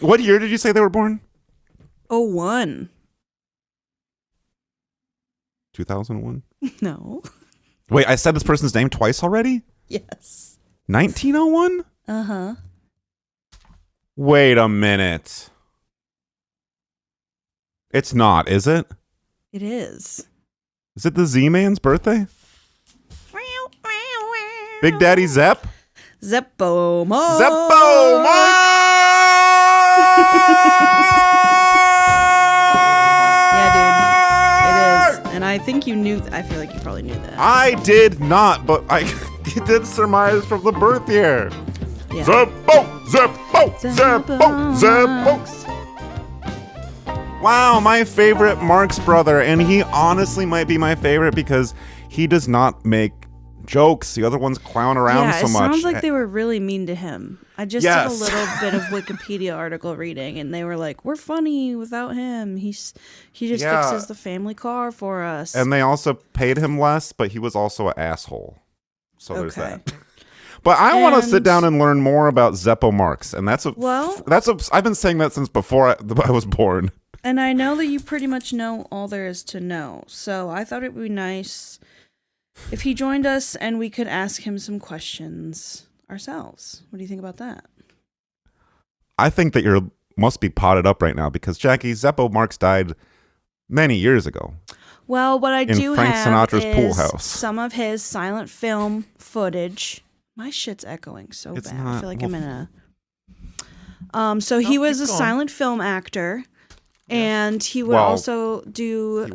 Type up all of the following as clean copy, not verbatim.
What year did you say they were born? 01. 2001? No. Wait, I said this person's name twice already? Yes. 1901? Uh-huh. Wait a minute. It's not, is it? It is. Is it the Z-Man's birthday? Big Daddy Zepp? Zeppo Marx. Zeppo Marx! Yeah, dude. It is. And I think you knew. I feel like you probably knew that. I did not, but I did surmise from the birth year. Yeah. Zeppo! Zeppo! Zeppo! Zeppo! Wow, my favorite Marx brother, and he honestly might be my favorite because he does not make jokes. The other ones clown around so much. Yeah, it sounds like they were really mean to him. I just did a Yes. little bit of Wikipedia article reading, and they were like, "We're funny without him. He just fixes the family car for us." And they also paid him less, but he was also an asshole. So there's Okay. that. But I want to sit down and learn more about Zeppo Marx, and I've been saying that since before I was born. And I know that you pretty much know all there is to know. So I thought it would be nice if he joined us and we could ask him some questions ourselves. What do you think about that? I think that you must be potted up right now because, Jackie, Zeppo Marx died many years ago. Well, what I do Frank have Sinatra's is pool house. some of his silent film footage. My shit's echoing so It's bad. not- I feel like well, I'm in a... So he was a silent film actor. And he would also do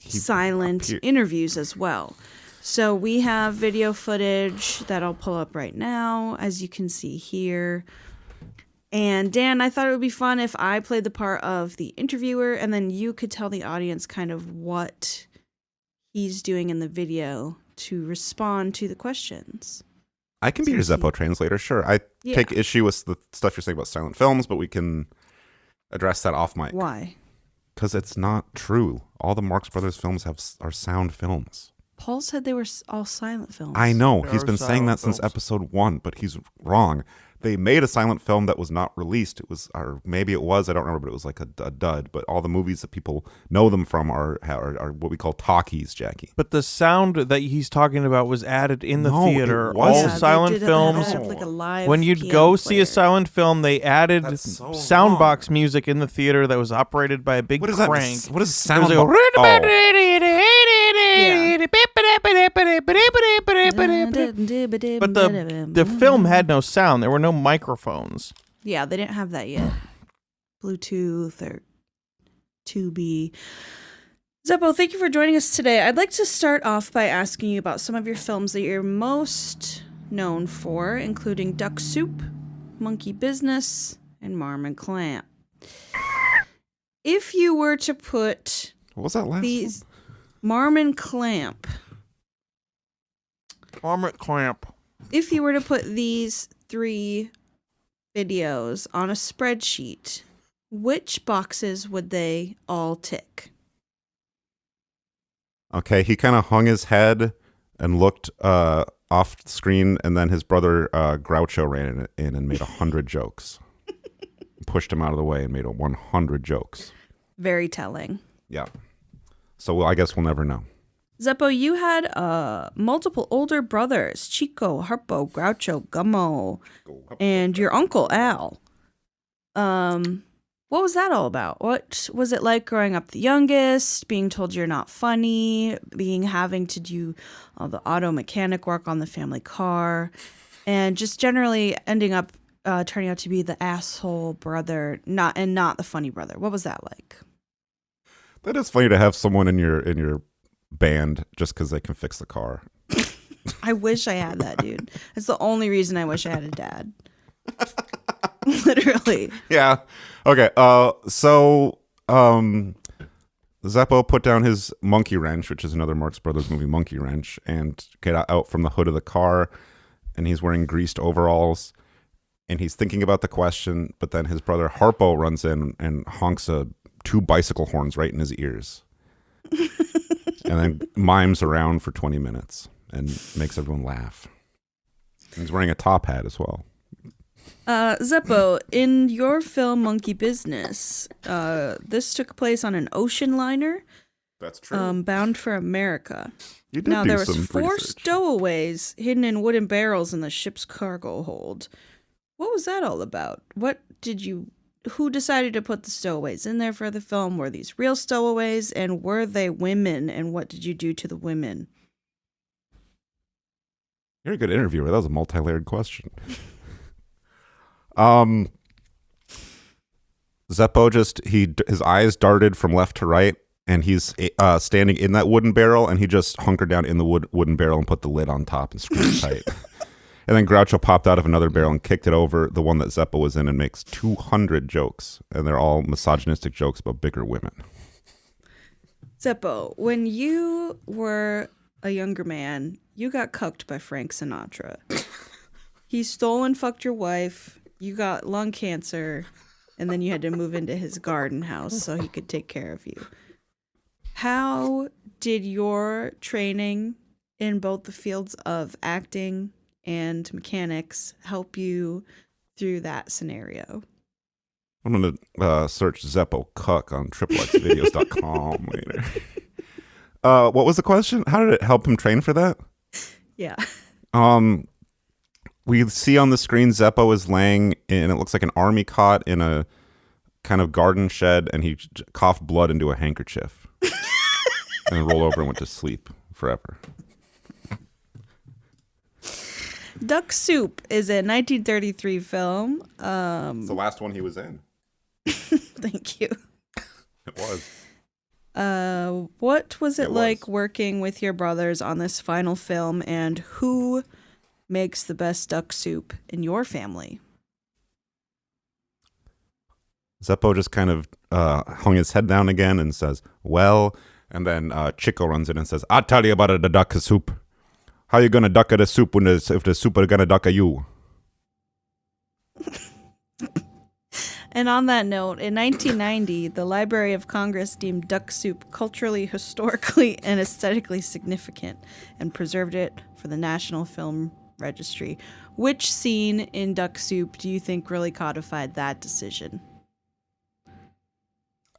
silent interviews as well. So we have video footage that I'll pull up right now, as you can see here. And Dan, I thought it would be fun if I played the part of the interviewer, and then you could tell the audience kind of what he's doing in the video to respond to the questions. I can be your Zeppo translator, sure. I take issue with the stuff you're saying about silent films, but we can address that off mic. Why? Because it's not true. All the Marx Brothers films are sound films. Paul said they were all silent films. I know. He's been saying that since episode 1, but he's wrong. They made a silent film that was not released. It was, or maybe it was, I don't remember, but it was like a dud. But all the movies that people know them from are what we call talkies, Jackie. But the sound that he's talking about was added in the theater. It all wasn't. silent films. Like a live when you'd go see a silent film, they added soundbox music in the theater that was operated by a big crank. What is sound? But the film had no sound. There were no microphones. Yeah, they didn't have that yet. Bluetooth or 2B. Zeppo, thank you for joining us today. I'd like to start off by asking you about some of your films that you're most known for, including Duck Soup, Monkey Business, and Marm and Clamp. If you were to put what was that last these Marm and Clamp. If you were to put these 3 videos on a spreadsheet, which boxes would they all tick? Okay, he kind of hung his head and looked off screen, and then his brother Groucho ran in and made 100 jokes. Pushed him out of the way and made 100 jokes. Very telling. Yeah. So I guess we'll never know. Zeppo, you had multiple older brothers, Chico, Harpo, Groucho, Gummo, and your uncle, Al. What was that all about? What was it like growing up the youngest, being told you're not funny, having to do all the auto mechanic work on the family car, and just generally ending up turning out to be the asshole brother, not the funny brother? What was that like? That is funny to have someone in your band just because they can fix the car. I wish I had that, dude. It's the only reason I wish I had a dad. Literally. Yeah. Okay. So Zeppo put down his monkey wrench, which is another Marx Brothers movie, Monkey Wrench, and get out from the hood of the car, and he's wearing greased overalls, and he's thinking about the question, but then his brother Harpo runs in and honks 2 bicycle horns right in his ears. And then mimes around for 20 minutes and makes everyone laugh. And he's wearing a top hat as well. Zeppo, in your film Monkey Business, this took place on an ocean liner. That's true. Bound for America. You did now, do there was some 4 research. stowaways hidden in wooden barrels in the ship's cargo hold. What was that all about? Who decided to put the stowaways in there for the film? Were these real stowaways, and were they women, and what did you do to the women? You're a good interviewer. That was a multi-layered question. Zeppo his eyes darted from left to right, and he's standing in that wooden barrel, and he just hunkered down in the wooden barrel and put the lid on top and screwed it tight. And then Groucho popped out of another barrel and kicked it over the one that Zeppo was in and makes 200 jokes, and they're all misogynistic jokes about bigger women. Zeppo, when you were a younger man, you got cucked by Frank Sinatra. He stole and fucked your wife. You got lung cancer, and then you had to move into his garden house so he could take care of you. How did your training in both the fields of acting and mechanics help you through that scenario? I'm going to search Zeppo Cuck on triplexvideos.com later. What was the question? How did it help him train for that? Yeah. We see on the screen Zeppo is laying in, it looks like an army cot in a kind of garden shed, and he coughed blood into a handkerchief and rolled over and went to sleep forever. Duck Soup is a 1933 film. It's the last one he was in. Thank you. It was. What was it like working with your brothers on this final film, and who makes the best duck soup in your family? Zeppo just kind of hung his head down again and says, well, and then Chico runs in and says, I'll tell you about the duck soup. How you gonna duck at the soup if the soup are gonna duck at you? And on that note, in 1990, the Library of Congress deemed duck soup culturally, historically, and aesthetically significant and preserved it for the National Film Registry. Which scene in Duck Soup do you think really codified that decision?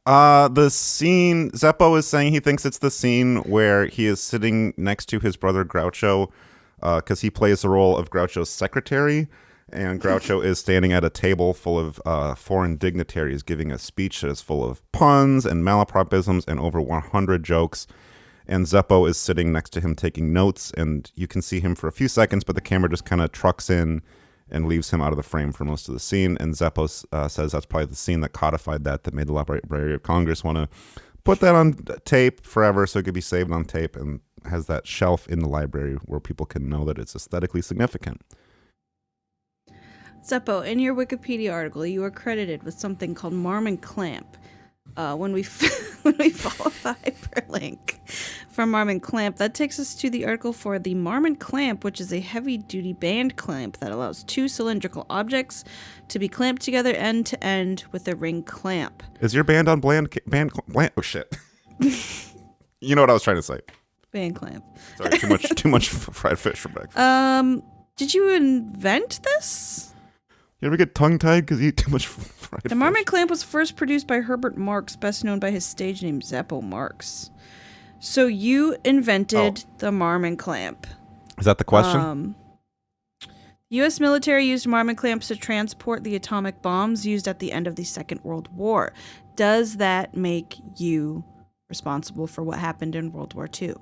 The scene, Zeppo is saying he thinks it's the scene where he is sitting next to his brother Groucho, because he plays the role of Groucho's secretary, and Groucho is standing at a table full of foreign dignitaries giving a speech that is full of puns and malapropisms and over 100 jokes, and Zeppo is sitting next to him taking notes, and you can see him for a few seconds, but the camera just kind of trucks in and leaves him out of the frame for most of the scene. And Zeppo says that's probably the scene that codified that made the Library of Congress want to put that on tape forever so it could be saved on tape and has that shelf in the library where people can know that it's aesthetically significant. Zeppo, in your Wikipedia article, you are credited with something called Marmon Clamp. When we follow the hyperlink from Marmon Clamp, that takes us to the article for the Marmon Clamp, which is a heavy-duty band clamp that allows 2 cylindrical objects to be clamped together end to end with a ring clamp. Is your band on bland? Oh shit! You know what I was trying to say. Band clamp. Sorry, too much fried fish for breakfast. Did you invent this? You ever get tongue-tied because you eat too much fried fish? The Marmon Clamp was first produced by Herbert Marx, best known by his stage name Zeppo Marx. So you invented the Marmon Clamp. Is that the question? U.S. military used Marmon clamps to transport the atomic bombs used at the end of the Second World War. Does that make you responsible for what happened in World War II?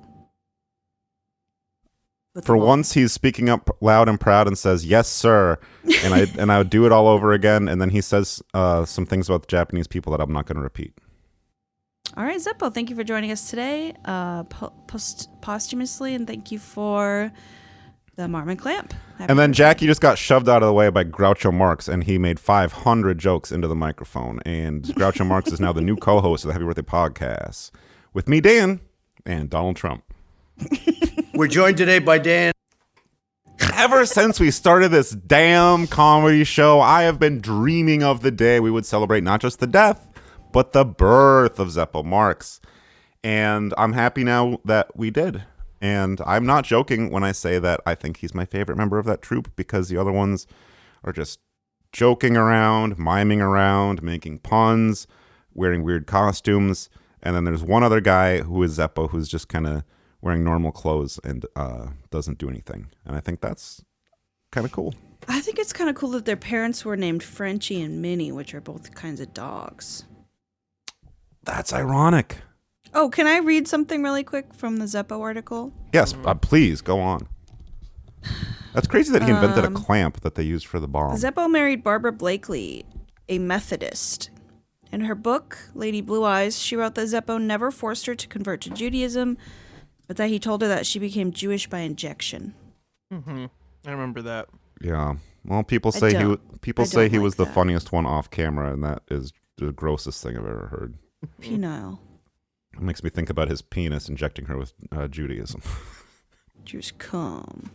For once, he's speaking up loud and proud and says, yes, sir. And I would do it all over again. And then he says some things about the Japanese people that I'm not going to repeat. All right, Zeppo, thank you for joining us today posthumously. And thank you for the Marmon Clamp. And then Jackie just got shoved out of the way by Groucho Marx, and he made 500 jokes into the microphone. And Groucho Marx is now the new co-host of the Happy Birthday Podcast with me, Dan, and Donald Trump. We're joined today by Dan. Ever since we started this damn comedy show, I have been dreaming of the day we would celebrate not just the death, but the birth of Zeppo Marx. And I'm happy now that we did. And I'm not joking when I say that I think he's my favorite member of that troupe, because the other ones are just joking around, miming around, making puns, wearing weird costumes. And then there's one other guy who is Zeppo, who's just kind of wearing normal clothes and doesn't do anything. And I think that's kind of cool. I think it's kind of cool that their parents were named Frenchie and Minnie, which are both kinds of dogs. That's ironic. Oh, can I read something really quick from the Zeppo article? Yes, please, go on. That's crazy that he invented a clamp that they used for the bomb. Zeppo married Barbara Blakely, a Methodist. In her book, Lady Blue Eyes, she wrote that Zeppo never forced her to convert to Judaism, but that he told her that she became Jewish by injection. Mm-hmm. I remember that. Yeah. Well, people say he was the funniest one off camera, and that is the grossest thing I've ever heard. Penile. It makes me think about his penis injecting her with Judaism. Jews come.